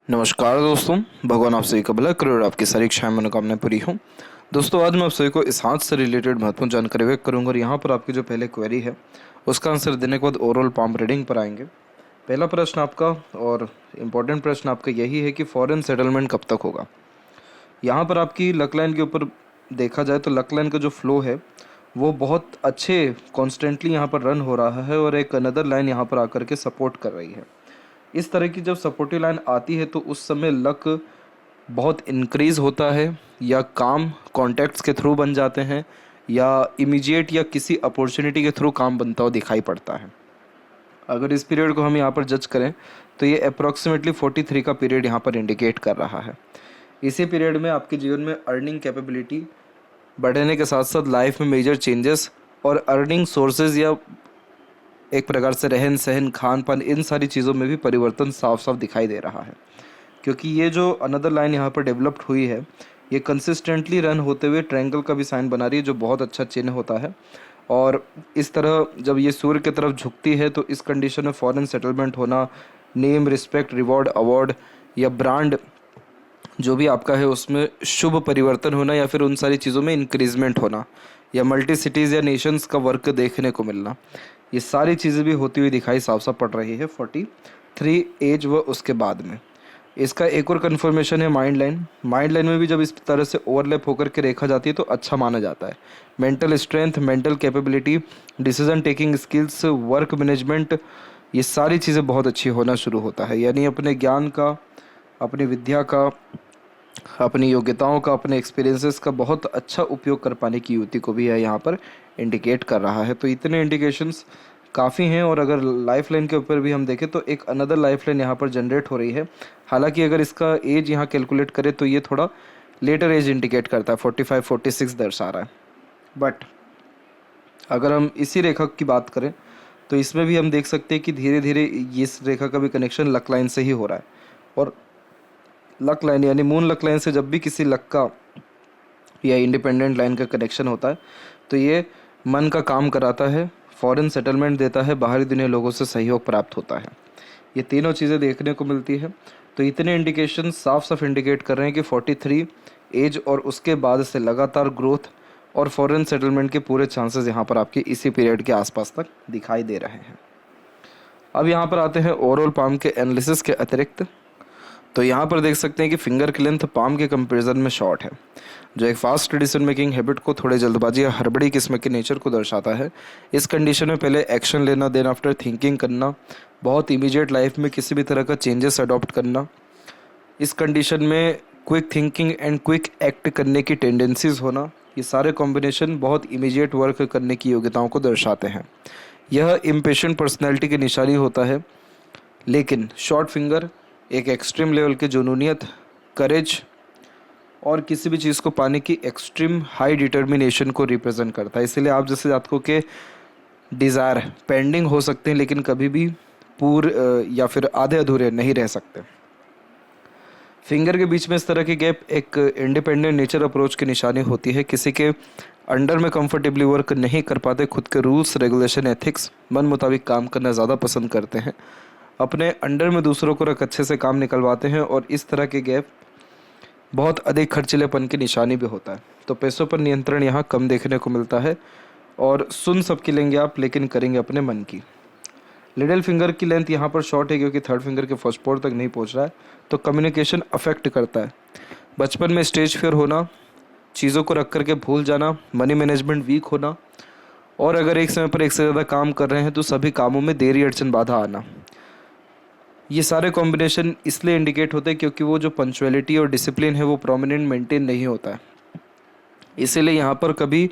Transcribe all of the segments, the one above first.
नमस्कार दोस्तों, भगवान आप सभी का भला करे और आपकी सारी इच्छाएं मनोकामनाएं पूरी हों। दोस्तों, आज मैं आप सभी को इस हाथ से रिलेटेड महत्वपूर्ण जानकारी व्यक्त करूंगा और यहाँ पर आपकी जो पहले क्वेरी है उसका आंसर देने के बाद ओवरऑल पाम रीडिंग पर आएंगे। पहला प्रश्न आपका और इम्पोर्टेंट प्रश्न आपका यही है कि फॉरेन सेटलमेंट कब तक होगा। यहाँ पर आपकी लक लाइन के ऊपर देखा जाए तो लक लाइन का जो फ्लो है वो बहुत अच्छे कॉन्स्टेंटली यहाँ पर रन हो रहा है और एक अनदर लाइन यहाँ पर आकर के सपोर्ट कर रही है। इस तरह की जब सपोर्टिव लाइन आती है तो उस समय लक बहुत इंक्रीज़ होता है या काम कॉन्टैक्ट्स के थ्रू बन जाते हैं या इमीडिएट या किसी अपॉर्चुनिटी के थ्रू काम बनता हुआ दिखाई पड़ता है। अगर इस पीरियड को हम यहाँ पर जज करें तो ये अप्रॉक्सीमेटली 43 का पीरियड यहाँ पर इंडिकेट कर रहा है। इसी पीरियड में आपके जीवन में अर्निंग कैपेबिलिटी बढ़ने के साथ साथ लाइफ में मेजर चेंजेस और अर्निंग सोर्सेज या एक प्रकार से रहन सहन खान पान इन सारी चीज़ों में भी परिवर्तन साफ साफ दिखाई दे रहा है, क्योंकि ये जो अनदर लाइन यहाँ पर डेवलप्ड हुई है ये कंसिस्टेंटली रन होते हुए ट्रायंगल का भी साइन बना रही है, जो बहुत अच्छा चिन्ह होता है। और इस तरह जब ये सूर्य की तरफ झुकती है तो इस कंडीशन में फॉरेन सेटलमेंट होना, नेम रिस्पेक्ट रिवॉर्ड अवार्ड या ब्रांड जो भी आपका है उसमें शुभ परिवर्तन होना या फिर उन सारी चीज़ों में इंक्रीजमेंट होना या मल्टी सिटीज़ या नेशंस का वर्क देखने को मिलना, ये सारी चीज़ें भी होती हुई दिखाई साफ साफ पड़ रही है 43 एज व उसके बाद में। इसका एक और कन्फर्मेशन है माइंड लाइन। माइंड लाइन में भी जब इस तरह से ओवरलैप होकर के रेखा जाती है तो अच्छा माना जाता है। Mental strength, mental capability, decision taking skills, work management, ये सारी चीज़ें बहुत अच्छी होना शुरू होता है। यानी अपने ज्ञान का, अपनी विद्या का, अपनी योग्यताओं का, अपने एक्सपीरियंसेस का बहुत अच्छा उपयोग कर पाने की युवती को भी है यहाँ पर इंडिकेट कर रहा है। तो इतने इंडिकेशंस काफ़ी हैं। और अगर लाइफ लाइन के ऊपर भी हम देखें तो एक अनदर लाइफ लाइन यहाँ पर जनरेट हो रही है। हालांकि अगर इसका एज यहाँ कैलकुलेट करें तो ये थोड़ा लेटर एज इंडिकेट करता है, 45-46 दर्शा रहा है। बट अगर हम इसी रेखा की बात करें तो इसमें भी हम देख सकते हैं कि धीरे धीरे इस रेखा का भी कनेक्शन लक लाइन से ही हो रहा है। और लक लाइन यानी मून लक लाइन से जब भी किसी लक का या इंडिपेंडेंट लाइन का कनेक्शन होता है तो ये मन का काम कराता है, फॉरेन सेटलमेंट देता है, बाहरी दुनिया लोगों से सहयोग प्राप्त होता है। ये तीनों चीज़ें देखने को मिलती है। तो इतने इंडिकेशन साफ साफ इंडिकेट कर रहे हैं कि 43 एज और उसके बाद से लगातार ग्रोथ और फॉरेन सेटलमेंट के पूरे चांसेस यहाँ पर आपके इसी पीरियड के आसपास तक दिखाई दे रहे हैं। अब यहाँ पर आते हैं ओवरऑल पाम के एनालिसिस के अतिरिक्त। तो यहाँ पर देख सकते हैं कि फिंगर की लेंथ पाम के कंपैरिजन में शॉर्ट है, जो एक फास्ट डिसीजन मेकिंग हैबिट को, थोड़े जल्दबाजी या हड़बड़ी किस्म के नेचर को दर्शाता है। इस कंडीशन में पहले एक्शन लेना, देन आफ्टर थिंकिंग करना, बहुत इमीडिएट लाइफ में किसी भी तरह का चेंजेस अडॉप्ट करना। इस कंडीशन में quick thinking and quick act करने की टेंडेंसीज होना, ये सारे कॉम्बिनेशन बहुत इमीडिएट वर्क करने की योग्यताओं को दर्शाते हैं। यह इम्पेशेंट पर्सनैलिटी की निशानी होता है। लेकिन शॉर्ट फिंगर एक एक्सट्रीम लेवल के जुनूनियत, करेज और किसी भी चीज़ को पाने की एक्सट्रीम हाई डिटर्मिनेशन को रिप्रेजेंट करता है। इसलिए आप जैसे जातकों के डिज़ायर पेंडिंग हो सकते हैं लेकिन कभी भी या फिर आधे अधूरे नहीं रह सकते। फिंगर के बीच में इस तरह की गैप एक इंडिपेंडेंट नेचर अप्रोच की निशानी होती है। किसी के अंडर में कंफर्टेबली वर्क नहीं कर पाते, खुद के रूल्स रेगुलेशन एथिक्स मन मुताबिक काम करना ज़्यादा पसंद करते हैं, अपने अंडर में दूसरों को रख अच्छे से काम निकलवाते हैं। और इस तरह के गैप बहुत अधिक खर्चीलेपन की निशानी भी होता है। तो पैसों पर नियंत्रण यहाँ कम देखने को मिलता है और सुन सबकी लेंगे आप, लेकिन करेंगे अपने मन की। लिटिल फिंगर की लेंथ यहाँ पर शॉर्ट है क्योंकि थर्ड फिंगर के फर्स्ट पोर तक नहीं पहुँच रहा है, तो कम्युनिकेशन अफेक्ट करता है। बचपन में स्टेज फियर होना, चीज़ों को रख करके भूल जाना, मनी मैनेजमेंट वीक होना, और अगर एक समय पर एक से ज़्यादा काम कर रहे हैं तो सभी कामों में देरी अड़चन बाधा आना, ये सारे कॉम्बिनेशन इसलिए इंडिकेट होते हैं क्योंकि वो जो पंक्चुअलिटी और डिसिप्लिन है वो प्रोमिनेंट मेंटेन नहीं होता है। इसीलिए यहाँ पर कभी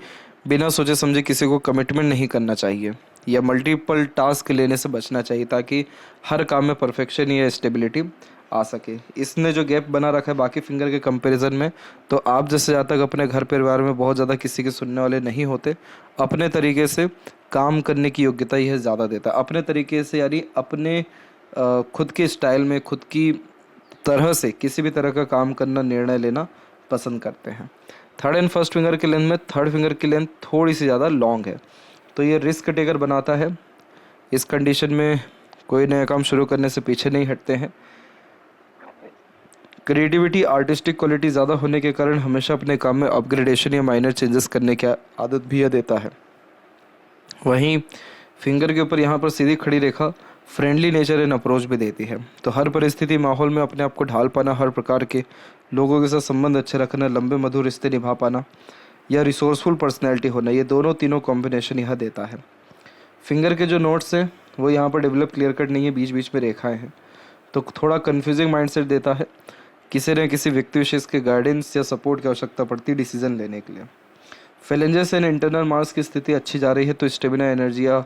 बिना सोचे समझे किसी को कमिटमेंट नहीं करना चाहिए या मल्टीपल टास्क लेने से बचना चाहिए ताकि हर काम में परफेक्शन या स्टेबिलिटी आ सके। इसने जो गैप बना रखा है बाकी फिंगर के कंपैरिजन में, तो आप जैसे जहाँ तक अपने घर परिवार में बहुत ज़्यादा किसी के सुनने वाले नहीं होते, अपने तरीके से काम करने की योग्यता यह ज़्यादा देता है। अपने तरीके से यानी अपने खुद के स्टाइल में, खुद की तरह से किसी भी तरह का काम करना, निर्णय लेना पसंद करते हैं। थर्ड एंड फर्स्ट फिंगर की लेंथ में थर्ड फिंगर की लेंथ थोड़ी सी ज़्यादा लॉन्ग है, तो ये रिस्क टेकर बनाता है। इस कंडीशन में कोई नया काम शुरू करने से पीछे नहीं हटते हैं। क्रिएटिविटी, आर्टिस्टिक क्वालिटी ज़्यादा होने के कारण हमेशा अपने काम में अपग्रेडेशन या माइनर चेंजेस करने की आदत भी यह देता है। वहीं फिंगर के ऊपर यहाँ पर सीधी खड़ी रेखा फ्रेंडली नेचर एंड अप्रोच भी देती है। तो हर परिस्थिति माहौल में अपने आप को ढाल पाना, हर प्रकार के लोगों के साथ संबंध अच्छे रखना, लंबे मधुर रिश्ते निभा पाना या रिसोर्सफुल पर्सनैलिटी होना, ये तीनों कॉम्बिनेशन यह देता है। फिंगर के जो नोट्स हैं वो यहाँ पर डेवलप क्लियर कट नहीं है, बीच बीच में रेखाएं हैं, तो थोड़ा कन्फ्यूजिंग माइंडसेट देता है। किसी न किसी व्यक्ति विशेष के गाइडेंस या सपोर्ट की आवश्यकता पड़ती है डिसीजन लेने के लिए। फेलेंजेस एंड इंटरनल मार्क्स की स्थिति अच्छी जा रही है, तो स्टेमिना, एनर्जी या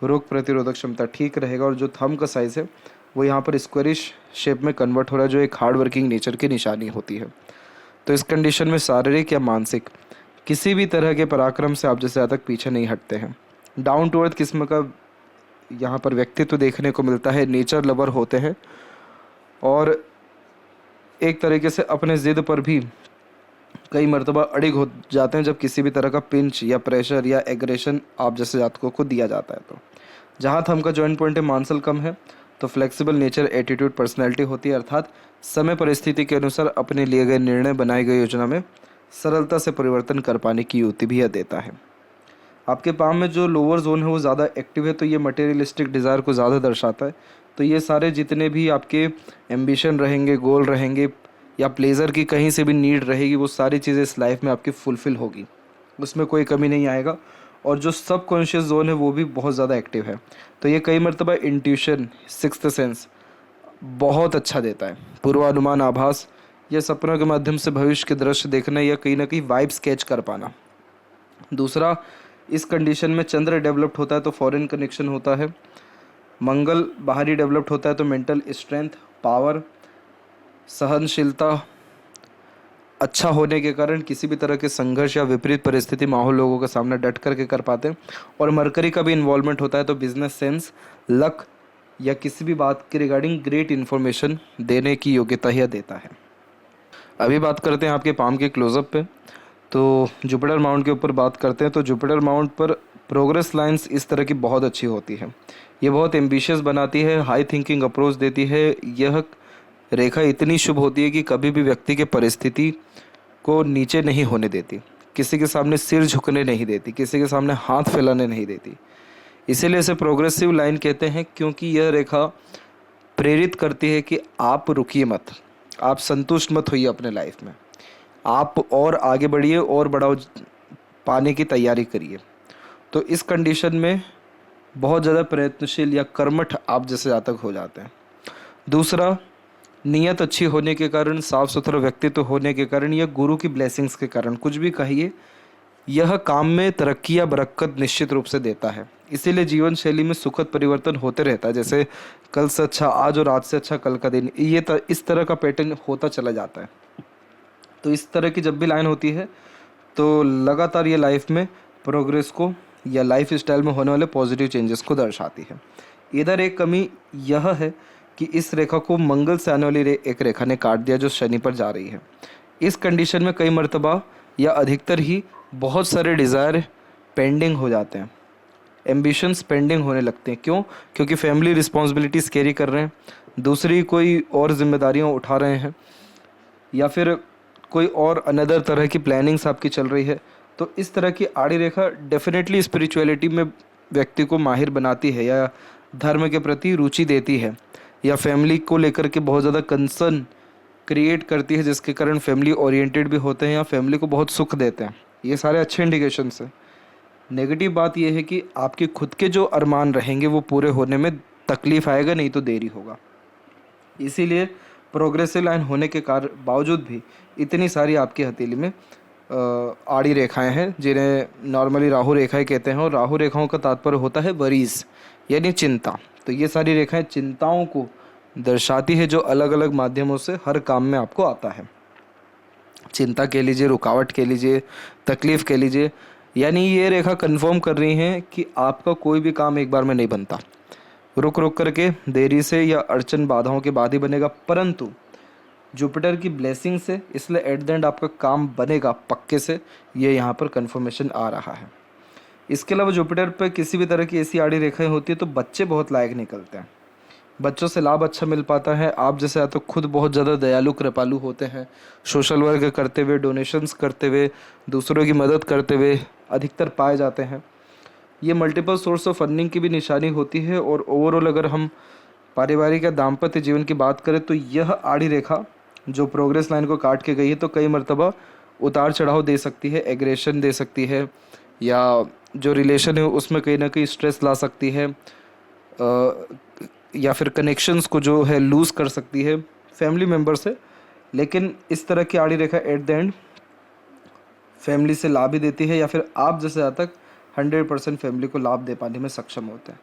रोग प्रतिरोधक क्षमता ठीक रहेगा। और जो थंब का साइज़ है वो यहाँ पर स्क्वायरिश शेप में कन्वर्ट हो रहा है, जो एक हार्ड वर्किंग नेचर की निशानी होती है। तो इस कंडीशन में शारीरिक या मानसिक किसी भी तरह के पराक्रम से आप जैसे ज़्यादा पीछे नहीं हटते हैं। डाउन टू अर्थ किस्म का यहाँ पर व्यक्तित्व देखने को मिलता है, नेचर लवर होते हैं और एक तरीके से अपने ज़िद पर भी कई मर्तबा अड़िग हो जाते हैं जब किसी भी तरह का पिंच या प्रेशर या एग्रेशन आप जैसे जातकों को दिया जाता है। तो जहाँ थंब का जॉइंट पॉइंट है, मांसल कम है, तो फ्लेक्सिबल नेचर, एटीट्यूड, पर्सनैलिटी होती है, अर्थात समय परिस्थिति के अनुसार अपने लिए गए निर्णय, बनाई गई योजना में सरलता से परिवर्तन कर पाने की युक्ति भी यह देता है। आपके पाम में जो लोअर जोन है वो ज़्यादा एक्टिव है, तो ये मटेरियलिस्टिक डिज़ायर को ज़्यादा दर्शाता है। तो ये सारे जितने भी आपके एम्बिशन रहेंगे, गोल रहेंगे या प्लेजर की कहीं से भी नीड रहेगी, वो सारी चीज़ें इस लाइफ में आपकी फुलफ़िल होगी, उसमें कोई कमी नहीं आएगा। और जो सबकॉन्शियस जोन है वो भी बहुत ज़्यादा एक्टिव है, तो ये कई मरतबा इंट्यूशन, सिक्स्थ सेंस बहुत अच्छा देता है। पूर्वानुमान, आभास या सपनों के माध्यम से भविष्य के दृश्य देखना या कहीं ना कहीं वाइब स्केच कर पाना। दूसरा, इस कंडीशन में चंद्र डेवलप्ड होता है तो फॉरेन कनेक्शन होता है। मंगल बाहरी डेवलप्ड होता है तो मेंटल स्ट्रेंथ, पावर, सहनशीलता अच्छा होने के कारण किसी भी तरह के संघर्ष या विपरीत परिस्थिति माहौल लोगों का सामना डट करके कर पाते हैं। और मरकरी का भी इन्वॉल्वमेंट होता है तो बिजनेस सेंस, लक या किसी भी बात के रिगार्डिंग ग्रेट इन्फॉर्मेशन देने की योग्यता यह देता है। अभी बात करते हैं आपके पाम के क्लोजअप पे। तो जुपिटर माउंट के ऊपर बात करते हैं, तो जुपिटर माउंट पर प्रोग्रेस लाइंस इस तरह की बहुत अच्छी होती है। ये बहुत एम्बिशियस बनाती है, हाई थिंकिंग अप्रोच देती है। यह रेखा इतनी शुभ होती है कि कभी भी व्यक्ति के परिस्थिति को नीचे नहीं होने देती, किसी के सामने सिर झुकने नहीं देती, किसी के सामने हाथ फैलाने नहीं देती। इसीलिए इसे प्रोग्रेसिव लाइन कहते हैं, क्योंकि यह रेखा प्रेरित करती है कि आप रुकिए मत, आप संतुष्ट मत होइए अपने लाइफ में, आप और आगे बढ़िए और बड़ा पाने की तैयारी करिए। तो इस कंडीशन में बहुत ज़्यादा प्रयत्नशील या कर्मठ आप जैसे जातक हो जाते हैं। दूसरा, नीयत अच्छी होने के कारण, साफ सुथरा व्यक्तित्व होने के कारण या गुरु की ब्लेसिंग्स के कारण, कुछ भी कहिए, यह काम में तरक्की या बरकत निश्चित रूप से देता है। इसीलिए जीवन शैली में सुखद परिवर्तन होते रहता है, जैसे कल से अच्छा आज और आज से अच्छा कल का दिन, इस तरह का पैटर्न होता चला जाता है। तो इस तरह की जब भी लाइन होती है तो लगातार ये लाइफ में प्रोग्रेस को या लाइफ स्टाइल में होने वाले पॉजिटिव चेंजेस को दर्शाती है। इधर एक कमी यह है कि इस रेखा को मंगल से आने वाली एक रेखा ने काट दिया जो शनि पर जा रही है। इस कंडीशन में कई मर्तबा या अधिकतर ही बहुत सारे डिज़ायर पेंडिंग हो जाते हैं, एम्बिशंस पेंडिंग होने लगते हैं। क्यों? क्योंकि फैमिली रिस्पॉन्सिबिलिटीज़ कैरी कर रहे हैं, दूसरी कोई और जिम्मेदारियां उठा रहे हैं, या फिर कोई और अनदर तरह की प्लानिंग्स आपकी चल रही है। तो इस तरह की आड़ी रेखा डेफिनेटली स्पिरिचुअलिटी में व्यक्ति को माहिर बनाती है, या धर्म के प्रति रुचि देती है, या फैमिली को लेकर के बहुत ज़्यादा कंसर्न क्रिएट करती है, जिसके कारण फैमिली ओरिएंटेड भी होते हैं या फैमिली को बहुत सुख देते हैं। ये सारे अच्छे इंडिकेशंस हैं। नेगेटिव बात यह है कि आपके खुद के जो अरमान रहेंगे वो पूरे होने में तकलीफ आएगा, नहीं तो देरी होगा। इसीलिए प्रोग्रेसिव लाइन होने के कारण बावजूद भी इतनी सारी आपकी हथेली में आड़ी रेखाएं हैं, जिन्हें नॉर्मली राहु रेखाएं कहते हैं। और राहु रेखाओं का तात्पर्य होता है वरीज, यानी चिंता। तो ये सारी रेखाएं चिंताओं को दर्शाती है, जो अलग अलग माध्यमों से हर काम में आपको आता है। चिंता कह लीजिए, रुकावट कह लीजिए, तकलीफ कह लीजिए, यानी ये रेखा कंफर्म कर रही है कि आपका कोई भी काम एक बार में नहीं बनता, रुक रुक करके, देरी से या अड़चन बाधाओं के बाद ही बनेगा। परंतु जुपिटर की ब्लेसिंग से, इसलिए एट द एंड आपका काम बनेगा पक्के से, ये यहाँ पर कंफर्मेशन आ रहा है। इसके अलावा जुपिटर पर किसी भी तरह की ऐसी आड़ी रेखाएं होती है तो बच्चे बहुत लायक निकलते हैं। बच्चों से लाभ अच्छा मिल पाता है। आप जैसे या तो खुद बहुत ज़्यादा दयालु कृपालु होते हैं, सोशल वर्क करते हुए, डोनेशंस करते हुए, दूसरों की मदद करते हुए अधिकतर पाए जाते हैं। ये मल्टीपल सोर्स ऑफ अर्निंग की भी निशानी होती है। और ओवरऑल अगर हम पारिवारिक या दाम्पत्य जीवन की बात करें तो यह आड़ी रेखा जो प्रोग्रेस लाइन को काट के गई है तो कई मर्तबा उतार चढ़ाव दे सकती है, एग्रेशन दे सकती है, या जो रिलेशन है उसमें कहीं ना कहीं स्ट्रेस ला सकती है, या फिर कनेक्शंस को जो है लूज़ कर सकती है फैमिली मेम्बर से। लेकिन इस तरह की आड़ी रेखा एट द एंड फैमिली से लाभ भी देती है, या फिर आप जैसे आज तक 100% फैमिली को लाभ दे पाने में सक्षम होते हैं।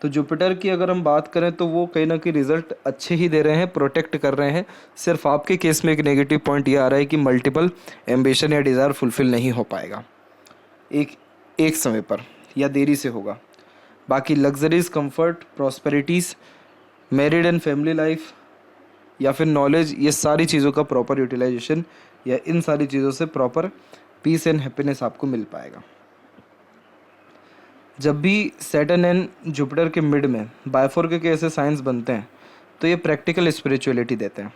तो जुपिटर की अगर हम बात करें तो वो कहीं ना कहीं रिजल्ट अच्छे ही दे रहे हैं, प्रोटेक्ट कर रहे हैं। सिर्फ आपके केस में एक नेगेटिव पॉइंट ये आ रहा है कि मल्टीपल एम्बिशन या डिज़ायर फुलफिल नहीं हो पाएगा एक समय पर, या देरी से होगा। बाकी luxuries, comfort, prosperities, married and family life या फिर नॉलेज, ये सारी चीज़ों का प्रॉपर यूटिलाइजेशन या इन सारी चीज़ों से प्रॉपर पीस एंड हैप्पीनेस आपको मिल पाएगा। जब भी सैटर्न एंड जुपिटर के मिड में बायफोर्क के ऐसे साइंस बनते हैं तो ये प्रैक्टिकल स्पिरिचुअलिटी देते हैं।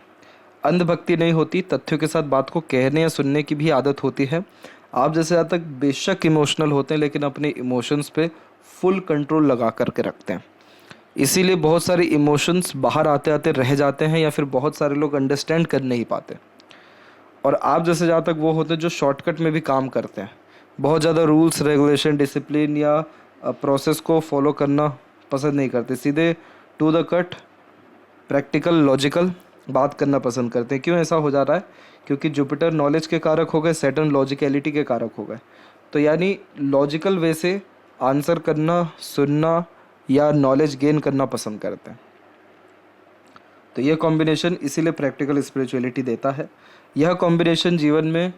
अंधभक्ति नहीं होती, तथ्यों के साथ बात को कहने या सुनने की भी आदत होती है। आप जैसे आज तक बेशक इमोशनल होते हैं लेकिन अपने इमोशंस पे फुल कंट्रोल लगा करके रखते हैं। इसीलिए बहुत सारे इमोशंस बाहर आते आते रह जाते हैं या फिर बहुत सारे लोग अंडरस्टैंड कर नहीं पाते। और आप जैसे जहाँ तक वो होते हैं जो शॉर्टकट में भी काम करते हैं, बहुत ज़्यादा रूल्स रेगुलेशन डिसिप्लिन या प्रोसेस को फॉलो करना पसंद नहीं करते, सीधे to the cut practical logical बात करना पसंद करते हैं। क्यों ऐसा हो जा रहा है? क्योंकि जुपिटर नॉलेज के कारक हो गए, सैटर्न लॉजिकलिटी के कारक हो गए। तो यानी लॉजिकल वे से आंसर करना, सुनना या नॉलेज गेन करना पसंद करते हैं। तो यह कॉम्बिनेशन इसीलिए प्रैक्टिकल स्पिरिचुअलिटी देता है। यह कॉम्बिनेशन जीवन में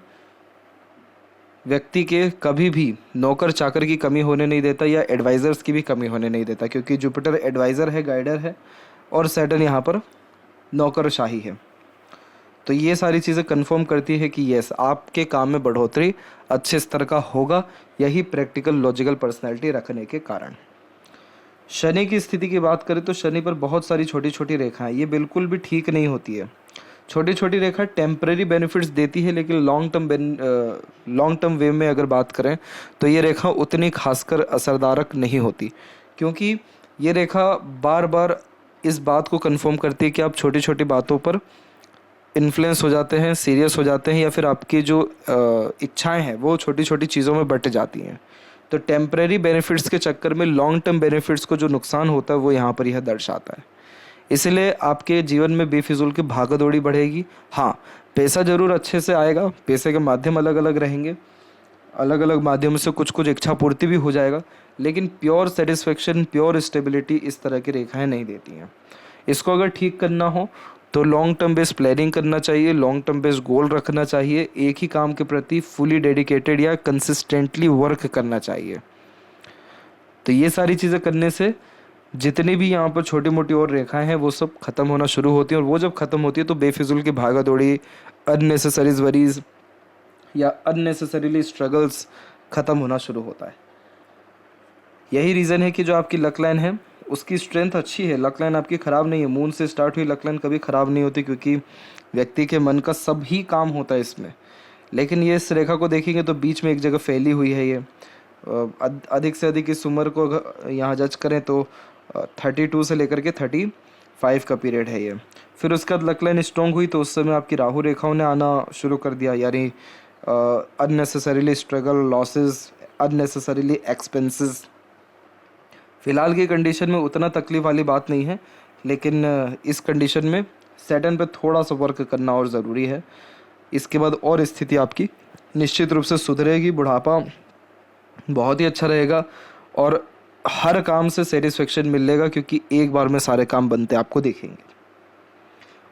व्यक्ति के कभी भी नौकर चाकर की कमी होने नहीं देता या एडवाइज़र्स की भी कमी होने नहीं देता, क्योंकि जुपिटर एडवाइज़र है, गाइडर है, और सैटर्न यहाँ पर नौकरशाही है। तो ये सारी चीज़ें कंफर्म करती है कि यस, आपके काम में बढ़ोतरी अच्छे स्तर का होगा, यही प्रैक्टिकल लॉजिकल पर्सनैलिटी रखने के कारण। शनि की स्थिति की बात करें तो शनि पर बहुत सारी छोटी छोटी रेखाएं, ये बिल्कुल भी ठीक नहीं होती है। छोटी छोटी रेखा टेम्परेरी बेनिफिट्स देती है, लेकिन लॉन्ग टर्म वे में अगर बात करें तो ये रेखा उतनी खासकर असरदारक नहीं होती, क्योंकि ये रेखा बार बार इस बात को कंफर्म करती है कि आप छोटी छोटी बातों पर इन्फ्लुएंस हो जाते हैं, सीरियस हो जाते हैं, या फिर आपकी जो इच्छाएं हैं वो छोटी छोटी चीज़ों में बट जाती हैं। तो टेम्परेरी बेनिफिट्स के चक्कर में लॉन्ग टर्म बेनिफिट्स को जो नुकसान होता है वो यहाँ पर यह दर्शाता है। इसलिए आपके जीवन में बेफिजूल की भागदौड़ी बढ़ेगी। हाँ, पैसा ज़रूर अच्छे से आएगा, पैसे के माध्यम अलग अलग रहेंगे, अलग अलग माध्यम से कुछ कुछ इच्छा पूर्ति भी हो जाएगा, लेकिन प्योर सेटिस्फेक्शन, प्योर स्टेबिलिटी इस तरह की रेखाएं नहीं देती हैं। इसको अगर ठीक करना हो तो लॉन्ग टर्म बेस्ड प्लानिंग करना चाहिए, लॉन्ग टर्म बेस्ड गोल रखना चाहिए, एक ही काम के प्रति फुली डेडिकेटेड या कंसिस्टेंटली वर्क करना चाहिए। तो ये सारी चीज़ें करने से जितनी भी यहाँ पर छोटी मोटी और रेखाएं हैं वो सब खत्म होना शुरू होती हैं, और वो जब खत्म होती है तो बेफिजूल की भागा दौड़ी, अननेसेसरीज वरीज या अननेसेसरीली स्ट्रगल्स खत्म होना शुरू होता है। यही रीज़न है कि जो आपकी लक लाइन है उसकी स्ट्रेंथ अच्छी है, लक लाइन आपकी ख़राब नहीं है। मून से स्टार्ट हुई लक लाइन कभी ख़राब नहीं होती, क्योंकि व्यक्ति के मन का सब ही काम होता है इसमें। लेकिन ये इस रेखा को देखेंगे तो बीच में एक जगह फैली हुई है। ये अधिक से अधिक इस उम्र को यहाँ जज करें तो 32 से लेकर के 35 का पीरियड है ये। फिर उसके बाद लक लाइन स्ट्रॉन्ग हुई तो उस समय आपकी राहु रेखाओं ने आना शुरू कर दिया, यानी unnecessarily struggle, losses, unnecessarily expenses. फ़िलहाल की कंडीशन में उतना तकलीफ वाली बात नहीं है, लेकिन इस कंडीशन में सैटर्न पे थोड़ा सा वर्क करना और ज़रूरी है। इसके बाद और स्थिति आपकी निश्चित रूप से सुधरेगी, बुढ़ापा बहुत ही अच्छा रहेगा और हर काम से सेटिस्फेक्शन मिलेगा, क्योंकि एक बार में सारे काम बनते आपको देखेंगे।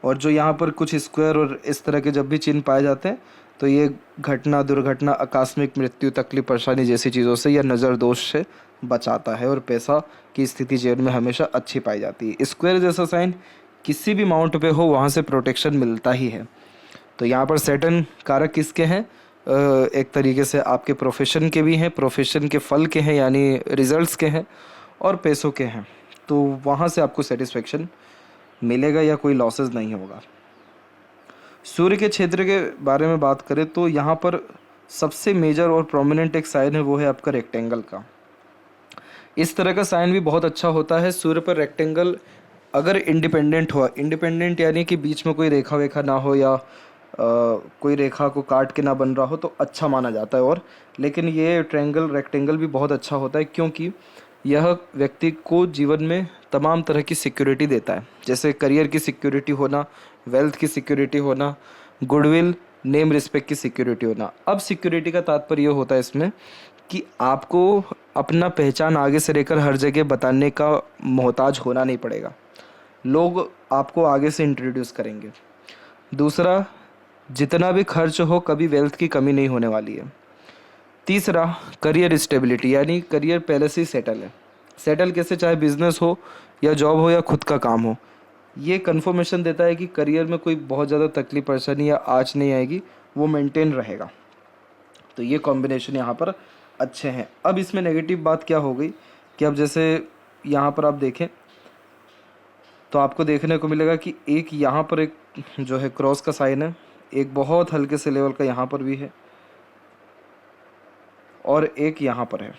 और जो यहाँ पर कुछ स्क्वायर और इस तरह के जब भी चिन्ह पाए जाते हैं तो ये घटना, दुर्घटना, आकस्मिक मृत्यु, तकलीफ, परेशानी जैसी चीज़ों से या नज़र दोष से बचाता है, और पैसा की स्थिति जीवन में हमेशा अच्छी पाई जाती है। स्क्वायर जैसा साइन किसी भी माउंट पे हो वहाँ से प्रोटेक्शन मिलता ही है। तो यहाँ पर सैटर्न कारक किसके हैं? एक तरीके से आपके प्रोफेशन के भी हैं, प्रोफेशन के फल के हैं यानी रिजल्ट्स के हैं, और पैसों के हैं। तो वहाँ से आपको सेटिस्फेक्शन मिलेगा या कोई लॉसेस नहीं होगा। सूर्य के क्षेत्र के बारे में बात करें तो यहाँ पर सबसे मेजर और प्रोमिनेंट एक साइन है, वो है आपका रेक्टेंगल का। इस तरह का साइन भी बहुत अच्छा होता है। सूर्य पर रेक्टेंगल अगर इंडिपेंडेंट हुआ, इंडिपेंडेंट यानी कि बीच में कोई रेखा वेखा ना हो या कोई रेखा को काट के ना बन रहा हो, तो अच्छा माना जाता है। और लेकिन ये ट्रायंगल रेक्टेंगल भी बहुत अच्छा होता है, क्योंकि यह व्यक्ति को जीवन में तमाम तरह की सिक्योरिटी देता है, जैसे करियर की सिक्योरिटी होना, वेल्थ की सिक्योरिटी होना, गुडविल नेम रिस्पेक्ट की सिक्योरिटी होना। अब सिक्योरिटी का तात्पर्य होता है इसमें कि आपको अपना पहचान आगे से लेकर हर जगह बताने का मोहताज होना नहीं पड़ेगा, लोग आपको आगे से इंट्रोड्यूस करेंगे। दूसरा, जितना भी खर्च हो कभी वेल्थ की कमी नहीं होने वाली है। तीसरा, करियर स्टेबिलिटी, यानी करियर पहले से ही सेटल है। सेटल कैसे, चाहे बिजनेस हो या जॉब हो या खुद का काम हो, ये कन्फर्मेशन देता है कि करियर में कोई बहुत ज़्यादा तकलीफ परेशानी या आँच नहीं आएगी, वो मेंटेन रहेगा। तो ये कॉम्बिनेशन यहाँ पर अच्छे हैं। अब इसमें नेगेटिव बात क्या हो गई कि अब जैसे यहाँ पर आप देखें तो आपको देखने को मिलेगा कि एक यहाँ पर एक जो है क्रॉस का साइन है, एक बहुत हल्के से लेवल का यहाँ पर भी है और एक यहाँ पर है।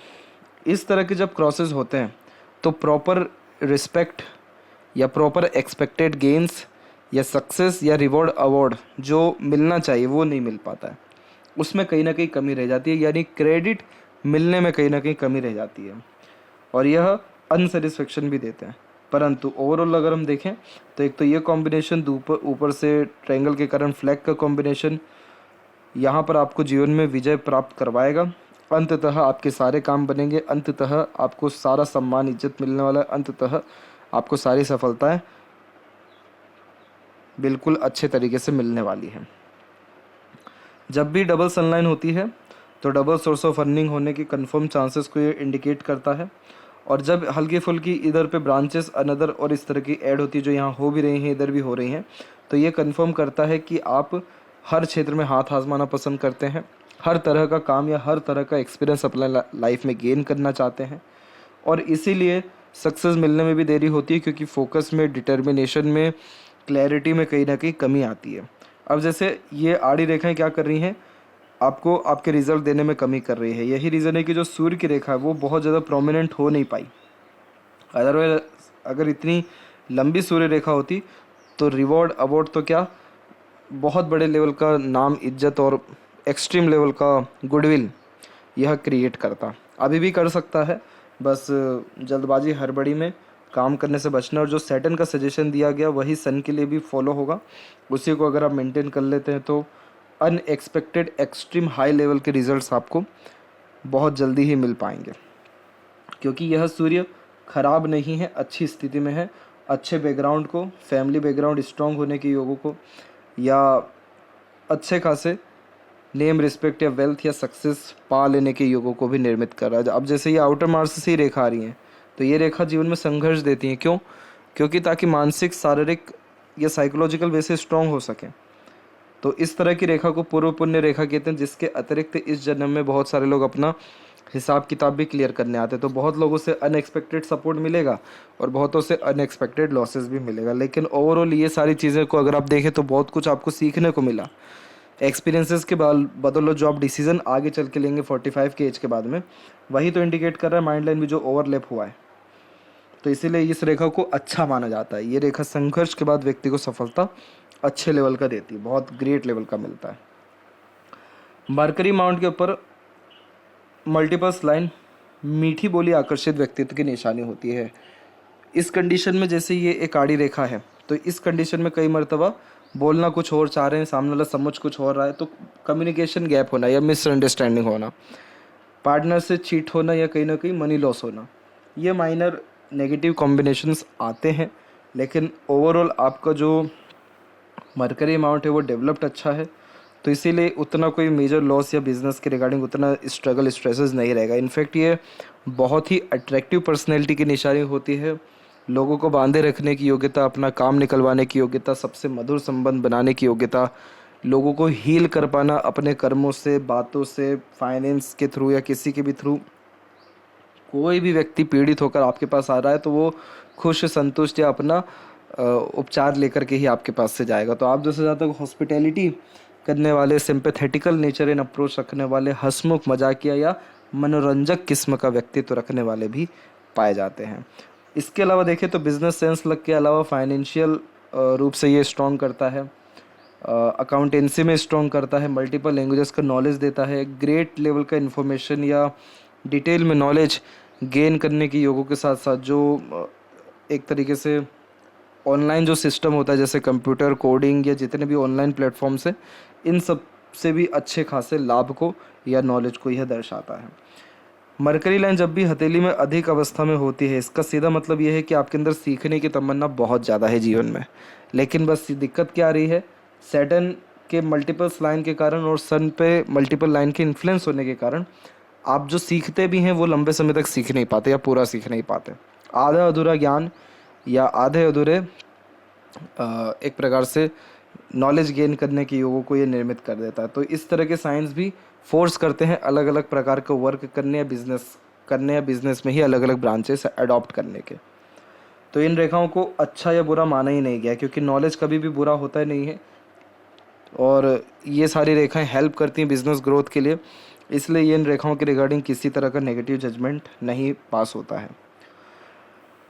इस तरह के जब क्रॉसेस होते हैं तो प्रॉपर रिस्पेक्ट या प्रॉपर एक्सपेक्टेड गेंस या सक्सेस या रिवॉर्ड अवार्ड जो मिलना चाहिए वो नहीं मिल पाता है, उसमें कहीं ना कहीं कमी रह जाती है, यानी क्रेडिट मिलने में कहीं ना कहीं कमी रह जाती है और यह अनसेटिस्फेक्शन भी देते हैं। परंतु ओवरऑल अगर हम देखें तो एक तो ये कॉम्बिनेशन, ऊपर से ट्रायंगल के कारण फ्लैग का कॉम्बिनेशन यहाँ पर आपको जीवन में विजय प्राप्त करवाएगा। अंततः आपके सारे काम बनेंगे, अंततः आपको सारा सम्मान इज्जत मिलने वाला है, अंततः आपको सारी सफलताएं बिल्कुल अच्छे तरीके से मिलने वाली हैं। जब भी डबल सनलाइन होती है तो डबल सोर्स ऑफ अर्निंग होने के कंफर्म चांसेस को ये इंडिकेट करता है। और जब हल्की फुल्की इधर पे ब्रांचेस अनदर और इस तरह की ऐड होती है, जो यहाँ हो भी रही हैं इधर भी हो रही हैं, तो ये कंफर्म करता है कि आप हर क्षेत्र में हाथ आजमाना पसंद करते हैं, हर तरह का काम या हर तरह का एक्सपीरियंस अपने लाइफ में गेन करना चाहते हैं। और इसीलिए सक्सेस मिलने में भी देरी होती है, क्योंकि फोकस में, डिटर्मिनेशन में, क्लैरिटी में कहीं ना कहीं कमी आती है। अब जैसे ये आड़ी रेखाएं क्या कर रही हैं, आपको आपके रिजल्ट देने में कमी कर रही है। यही रीज़न है कि जो सूर्य की रेखा है वो बहुत ज़्यादा प्रोमिनेंट हो नहीं पाई। अदरवाइज अगर इतनी लंबी सूर्य रेखा होती तो रिवॉर्ड अवार्ड तो क्या, बहुत बड़े लेवल का नाम, इज्जत और एक्सट्रीम लेवल का गुडविल यह क्रिएट करता। अभी भी कर सकता है, बस जल्दबाजी हड़बड़ी में काम करने से बचना। और जो सैटर्न का सजेशन दिया गया वही सन के लिए भी फॉलो होगा, उसी को अगर आप मेंटेन कर लेते हैं तो अनएक्सपेक्टेड एक्सट्रीम हाई लेवल के रिजल्ट्स आपको बहुत जल्दी ही मिल पाएंगे। क्योंकि यह सूर्य खराब नहीं है, अच्छी स्थिति में है, अच्छे बैकग्राउंड को, फैमिली बैकग्राउंड स्ट्रांग होने के योगों को या अच्छे खासे नेम, रिस्पेक्ट या वेल्थ या सक्सेस पा लेने के योगों को भी निर्मित कर रहा है। अब जैसे ये आउटर मार्स से ही रेखा आ रही हैं तो ये रेखा जीवन में संघर्ष देती हैं। क्यों? क्योंकि ताकि मानसिक, शारीरिक या साइकोलॉजिकल वे से स्ट्रांग हो सकें। तो इस तरह की रेखा को पूर्व पुण्य रेखा कहते हैं, जिसके अतिरिक्त इस जन्म में बहुत सारे लोग अपना हिसाब किताब भी क्लियर करने आते हैं। तो बहुत लोगों से अनएक्सपेक्टेड सपोर्ट मिलेगा और बहुतों से अनएक्सपेक्टेड लॉसेस भी मिलेगा। लेकिन ओवरऑल ये सारी चीज़ें को अगर आप देखें तो बहुत कुछ आपको सीखने को मिला। एक्सपीरियंसेस के बदौलत जो आप डिसीजन आगे चल के लेंगे 45 के एज के बाद में, वही तो इंडिकेट कर रहा है माइंड लाइन भी जो ओवरलैप हुआ है। तो इसीलिए इस रेखा को अच्छा माना जाता है। ये रेखा संघर्ष के बाद व्यक्ति को सफलता अच्छे लेवल का देती है, बहुत ग्रेट लेवल का मिलता है। मरकरी माउंट के ऊपर मल्टीपल्स लाइन मीठी बोली आकर्षित व्यक्तित्व की निशानी होती है। इस कंडीशन में जैसे ये एक आड़ी रेखा है, तो इस कंडीशन में कई मर्तबा बोलना कुछ और चाह रहे हैं, सामने वाला समझ कुछ और रहा है, तो कम्युनिकेशन गैप होना या मिसअंडरस्टैंडिंग होना, पार्टनर से चीट होना या कहीं ना कहीं मनी लॉस होना, ये माइनर नेगेटिव कॉम्बिनेशंस आते हैं। लेकिन ओवरऑल आपका जो मरकरी अमाउंट है वो डेवलप्ड अच्छा है, तो इसीलिए उतना कोई मेजर लॉस या बिजनेस के रिगार्डिंग उतना स्ट्रगल, स्ट्रेसेस नहीं रहेगा। इनफैक्ट ये बहुत ही अट्रैक्टिव पर्सनैलिटी की निशानी होती है। लोगों को बांधे रखने की योग्यता, अपना काम निकलवाने की योग्यता, सबसे मधुर संबंध बनाने की योग्यता, लोगों को हील कर पाना अपने कर्मों से, बातों से, फाइनेंस के थ्रू या किसी के भी थ्रू। कोई भी व्यक्ति पीड़ित होकर आपके पास आ रहा है तो वो खुश, संतुष्ट या अपना उपचार लेकर के ही आपके पास से जाएगा। तो आप जैसे ज़्यादा हॉस्पिटैलिटी करने वाले, सिंपैथेटिकल नेचर इन अप्रोच रखने वाले, हंसमुख मजाकिया या मनोरंजक किस्म का व्यक्तित्व रखने वाले भी पाए जाते हैं। इसके अलावा देखें तो बिजनेस सेंस लग के अलावा फाइनेंशियल रूप से ये स्ट्रॉन्ग करता है, अकाउंटेंसी में स्ट्रॉन्ग करता है, मल्टीपल लैंग्वेजेस का नॉलेज देता है, ग्रेट लेवल का इन्फॉर्मेशन या डिटेल में नॉलेज गेन करने की योगों के साथ साथ जो एक तरीके से ऑनलाइन जो सिस्टम होता है जैसे कंप्यूटर कोडिंग या जितने भी ऑनलाइन प्लेटफॉर्म्स हैं, इन सब से भी अच्छे खासे लाभ को या नॉलेज को यह दर्शाता है। मरकरी लाइन जब भी हथेली में अधिक अवस्था में होती है, इसका सीधा मतलब यह है कि आपके अंदर सीखने की तमन्ना बहुत ज़्यादा है जीवन में, लेकिन बस दिक्कत क्या आ रही है, सैटर्न के मल्टीपल्स लाइन के कारण और सन पे मल्टीपल लाइन के इन्फ्लुएंस होने के कारण आप जो सीखते भी हैं वो लंबे समय तक सीख नहीं पाते या पूरा सीख नहीं पाते। आधा अधूरा ज्ञान या आधे अधूरे एक प्रकार से नॉलेज गेन करने के योगों को ये निर्मित कर देता है। तो इस तरह के साइंस भी फोर्स करते हैं अलग अलग प्रकार का वर्क करने या बिजनेस में ही अलग अलग ब्रांचेस अडॉप्ट करने के। तो इन रेखाओं को अच्छा या बुरा माना ही नहीं गया, क्योंकि नॉलेज कभी भी बुरा होता ही नहीं है और ये सारी रेखाएं हेल्प करती हैं बिजनेस ग्रोथ के लिए, इसलिए ये इन रेखाओं के रिगार्डिंग किसी तरह का नेगेटिव जजमेंट नहीं पास होता है।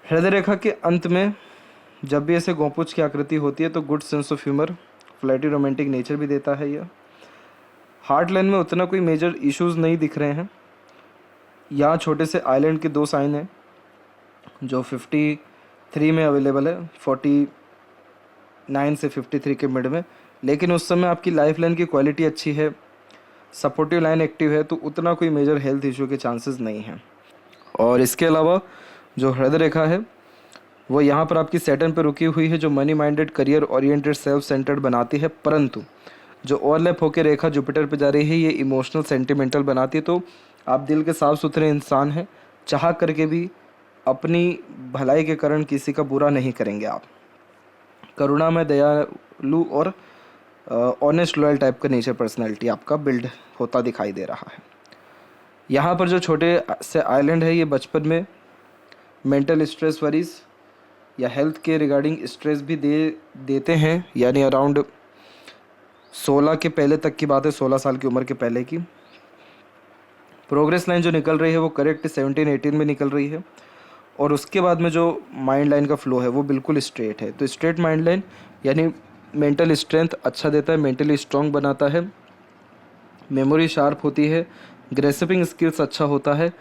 हृदय रेखा के अंत में जब भी ऐसे गोपुच की आकृति होती है तो good sense of humour, flirty romantic nature भी देता है यह। हार्ट लाइन में उतना कोई मेजर इश्यूज नहीं दिख रहे हैं। यहाँ छोटे से आइलैंड के 2 साइन हैं जो 53 में अवेलेबल है, 49 से 53 के मिड में, लेकिन उस समय आपकी लाइफ लाइन की क्वालिटी अच्छी है, सपोर्टिव लाइन एक्टिव है, तो उतना कोई मेजर हेल्थ इशू के चांसेस नहीं हैं। और इसके अलावा जो हृदय रेखा है वो यहाँ पर आपकी सैटर्न पर रुकी हुई है जो money minded, career oriented, self centred बनाती है, परंतु जो ओवरलैप होकर रेखा जुपिटर पे जा रही है ये इमोशनल सेंटिमेंटल बनाती है। तो आप दिल के साफ सुथरे इंसान हैं, चाह करके भी अपनी भलाई के कारण किसी का बुरा नहीं करेंगे आप। करुणा में दयालु और ऑनेस्ट लॉयल टाइप का नेचर पर्सनैलिटी आपका बिल्ड होता दिखाई दे रहा है। यहाँ पर जो छोटे से आइलैंड है ये बचपन में मेंटल स्ट्रेस वरीज या हेल्थ के रिगार्डिंग स्ट्रेस भी देते हैं, यानी अराउंड 16 के पहले तक की बात है, 16 साल की उम्र के पहले की। प्रोग्रेस लाइन जो निकल रही है वो करेक्ट 17-18 में निकल रही है और उसके बाद में जो माइंड लाइन का फ्लो है वो बिल्कुल स्ट्रेट है। तो स्ट्रेट माइंड लाइन यानी मेंटल स्ट्रेंथ अच्छा देता है, मेंटली स्ट्रॉन्ग बनाता है, मेमोरी शार्प होती है, ग्रेस्पिंग स्किल्स अच्छा होता है,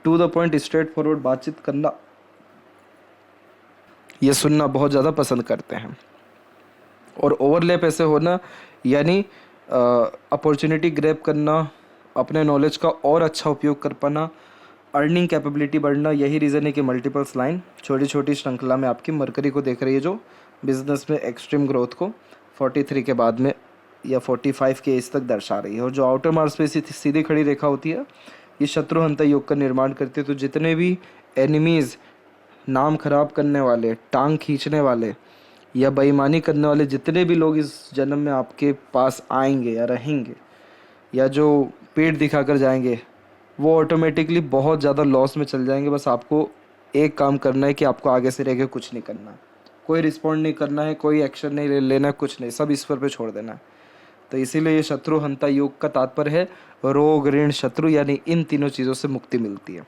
to the point straightforward बातचीत करना, ये सुनना बहुत ज़्यादा पसंद करते हैं। और ओवरलैप ऐसे होना यानी अपॉर्चुनिटी ग्रैब करना, अपने नॉलेज का और अच्छा उपयोग कर पाना, अर्निंग कैपेबिलिटी बढ़ना, यही रीज़न है कि मल्टीपल्स लाइन छोटी छोटी श्रृंखला में आपकी मरकरी को देख रही है जो बिजनेस में एक्सट्रीम ग्रोथ को 43 के बाद में या 45 के एज तक दर्शा रही है। और जो आउटर मार्स पे सीधी खड़ी रेखा होती है ये शत्रुहंता योग का निर्माण करती है। तो जितने भी एनिमीज़, नाम खराब करने वाले, टांग खींचने वाले या बेईमानी करने वाले जितने भी लोग इस जन्म में आपके पास आएंगे या रहेंगे या जो पेट दिखाकर जाएंगे वो ऑटोमेटिकली बहुत ज़्यादा लॉस में चल जाएंगे। बस आपको एक काम करना है कि आपको आगे से रह के कुछ नहीं करना है, कोई रिस्पॉन्ड नहीं करना है, कोई एक्शन नहीं लेना है, कुछ नहीं, सब ईश्वर पे छोड़ देना है। तो इसीलिए ये शत्रु हंता योग का तात्पर्य है रोग, ऋण, शत्रु, यानी इन तीनों चीज़ों से मुक्ति मिलती है।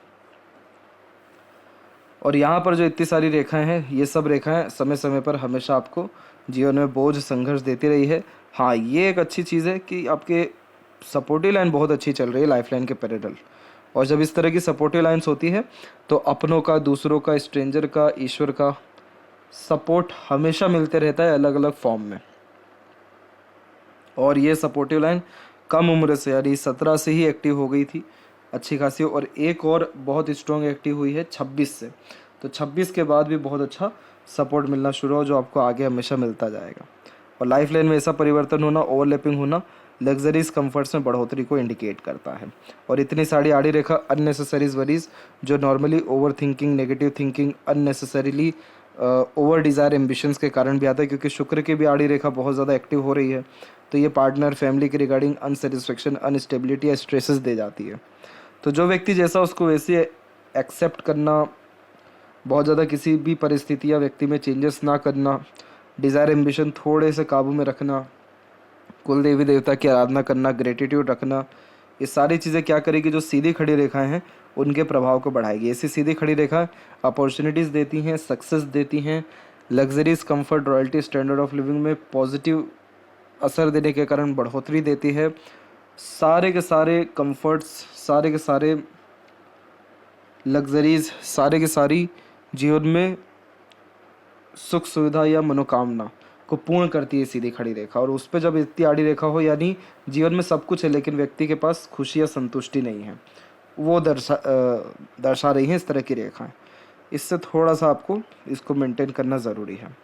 और यहाँ पर जो इतनी सारी रेखाएं हैं ये सब रेखाएं समय समय पर हमेशा आपको जीवन में बोझ, संघर्ष देती रही है। हाँ, ये एक अच्छी चीज़ है कि आपके सपोर्टिव लाइन बहुत अच्छी चल रही है लाइफ लाइन के पैरेलल। और जब इस तरह की सपोर्टिव लाइन्स होती है तो अपनों का, दूसरों का, स्ट्रेंजर का, ईश्वर का सपोर्ट हमेशा मिलते रहता है अलग अलग फॉर्म में। और ये सपोर्टिव लाइन कम उम्र से यानी 17 से ही एक्टिव हो गई थी अच्छी खासी, और एक और बहुत स्ट्रॉन्ग एक्टिव हुई है 26 से। तो 26 के बाद भी बहुत अच्छा सपोर्ट मिलना शुरू हो जो आपको आगे हमेशा मिलता जाएगा। और लाइफ लाइन में ऐसा परिवर्तन होना, ओवरलैपिंग होना लग्जरीज कंफर्ट्स में बढ़ोतरी को इंडिकेट करता है। और इतनी सारी आड़ी रेखा अननेसेसरीज वरीज जो normally over thinking, negative thinking, unnecessarily over desire ambitions के कारण भी आता है, क्योंकि शुक्र की भी आड़ी रेखा बहुत ज़्यादा एक्टिव हो रही है। तो ये पार्टनर, फैमिली के रिगार्डिंग अनसेटिस्फेक्शन, अनस्टेबिलिटी या स्ट्रेसेस दे जाती है। तो जो व्यक्ति जैसा उसको वैसे एक्सेप्ट करना बहुत ज़्यादा किसी भी परिस्थिति या व्यक्ति में चेंजेस ना करना, डिज़ायर एम्बिशन थोड़े से काबू में रखना, कुल देवी देवता की आराधना करना, ग्रेटिट्यूड रखना, ये सारी चीज़ें क्या करेगी, जो सीधी खड़ी रेखाएं हैं उनके प्रभाव को बढ़ाएगी। ऐसी सीधी खड़ी रेखा अपॉर्चुनिटीज़ देती हैं, सक्सेस देती हैं, luxuries, comfort, royalty, standard of living में पॉजिटिव असर देने के कारण बढ़ोतरी देती है। सारे के सारे कंफर्ट्स, सारे के सारे लग्जरीज, सारे के सारी जीवन में सुख सुविधा या मनोकामना को पूर्ण करती है सीधी खड़ी रेखा। और उस पर जब इतनी आड़ी रेखा हो, यानी जीवन में सब कुछ है लेकिन व्यक्ति के पास खुशी या संतुष्टि नहीं है, वो दर्शा रही हैं इस तरह की रेखाएं। इससे थोड़ा सा आपको इसको मेंटेन करना ज़रूरी है।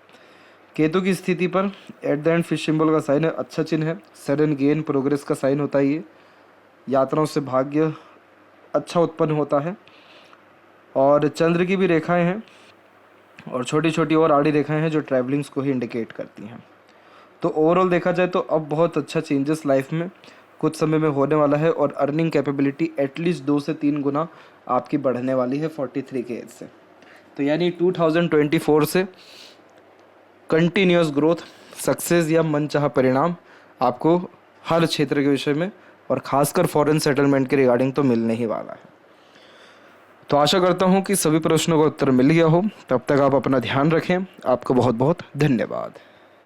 केतु की स्थिति पर at the end fish symbol का साइन है, अच्छा चिन्ह है, सडन गेन, प्रोग्रेस का साइन होता है ये, यात्राओं से भाग्य अच्छा उत्पन्न होता है। और चंद्र की भी रेखाएं हैं और छोटी छोटी और आड़ी रेखाएं हैं जो ट्रैवलिंग्स को ही इंडिकेट करती हैं। तो ओवरऑल देखा जाए तो अब बहुत अच्छा चेंजेस लाइफ में कुछ समय में होने वाला है और अर्निंग कैपेबिलिटी एटलीस्ट 2 से 3 गुना आपकी बढ़ने वाली है 43 के एज से। तो यानी 2024 से कंटिन्यूस ग्रोथ, सक्सेस या मनचाहा परिणाम आपको हर क्षेत्र के विषय में और खासकर फॉरेन सेटलमेंट के रिगार्डिंग तो मिलने ही वाला है। तो आशा करता हूँ कि सभी प्रश्नों का उत्तर मिल गया हो। तब तक आप अपना ध्यान रखें। आपको बहुत बहुत धन्यवाद।